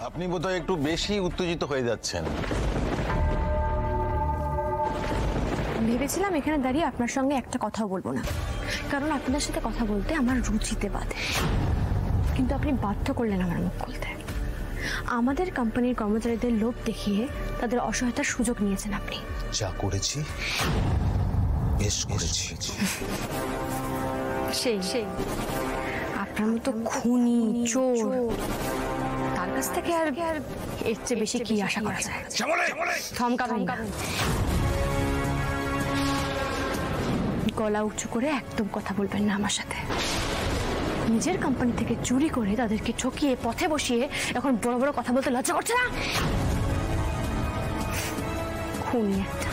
আপনি বোধহয় একটু বেশি উত্তেজিত হয়ে যাচ্ছেন। ভেবেছিলাম এখানে দাঁড়িয়ে আপনার সঙ্গে একটা কথাও বলবো না, কারণ আপনার সাথে কথা বলতে আমার রুচিতে বাধে। কিন্তু আপনি বাধ্য করলেন আমার মুখ খুলতে। আমাদের কোম্পানির কর্মচারীদের লোভ দেখিয়ে তাদের অসহায়তার সুযোগ নিয়েছেন আপনি। যা করেছি বেশ করেছি। সেই আপনার মতো খুনি চোর তার কাছ থেকে আর এর চেয়ে বেশি কি আশা করা যায়? থমকাবেন না, গলা উঁচু করে একদম কথা বলবেন না আমার সাথে। নিজের কোম্পানি থেকে চুরি করে তাদেরকে ঠকিয়ে পথে বসিয়ে এখন বড় বড় কথা বলতে লজ্জা করছে না? খুনি একটা।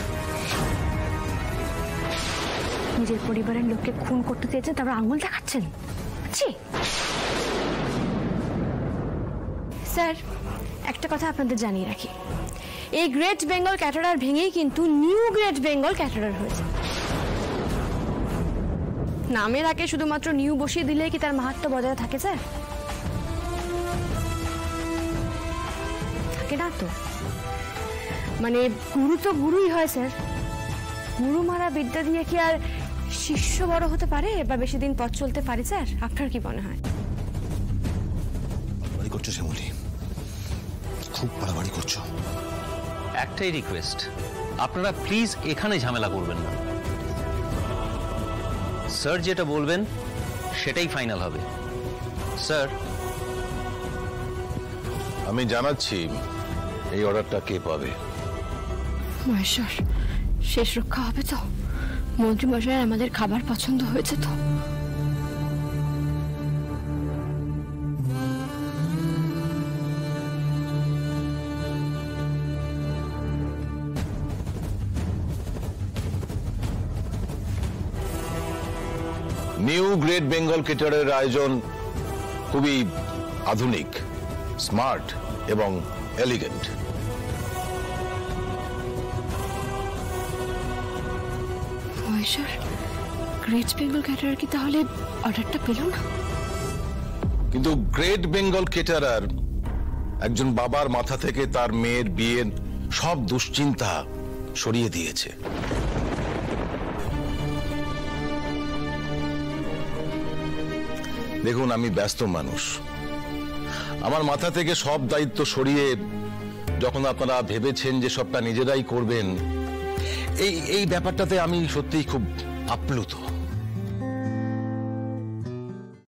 নিজের পরিবারের লোককে খুন করতে চেয়েছেন, তারপর আঙুল দেখাচ্ছেন। স্যার, একটা কথা আপনাদের জানিয়ে রাখি, এই গ্রেট বেঙ্গল ক্যাটারার ভেঙেই কিন্তু নিউ গ্রেট বেঙ্গল ক্যাটারার হয়েছে। নামের আগে শুধুমাত্র নিউ বসিয়ে দিলে কি তার মাহাত্ম্য বজায় থাকে স্যার? থাকে না তো। মানে গুরু তো গুরুই হয় স্যার। গুরু মারা বিদ্যা দিয়ে কি আর শিষ্য বড় হতে পারে বা বেশি দিন পথ চলতে পারে স্যার? আপনার কি মনে হয়? বাড়াবাড়ি করছো শ্যামলী, খুব বাড়াবাড়ি করছো। একটাই রিকোয়েস্ট, আপনারা প্লিজ এখানে ঝামেলা করবেন না। স্যার যেটা বলবেন সেটাই ফাইনাল হবে। স্যার, আমি জানাচ্ছি এই অর্ডারটা কে পাবে। মহেশ্বর, শেষ রক্ষা হবে তো? মন্ত্রী মশাই আমাদের খাবার পছন্দ হয়েছে তো? নিউ গ্রেট বেঙ্গল ক্যাটারের আয়োজন খুবই আধুনিক, স্মার্ট এবং elegant. Maheshwar, great Bengal caterer কি তাহলে অর্ডারটা পেল না? কিন্তু গ্রেট বেঙ্গল ক্যাটারার একজন বাবার মাথা থেকে তার মেয়ের বিয়ের সব দুশ্চিন্তা সরিয়ে দিয়েছে। দেখুন, আমি ব্যস্ত মানুষ, আমার মাথা থেকে সব দায়িত্ব সরিয়ে যখন আপনারা ভেবেছেন যে সবটা নিজেরাই করবেন, এই ব্যাপারটাতে আমি সত্যিই খুব আপ্লুত।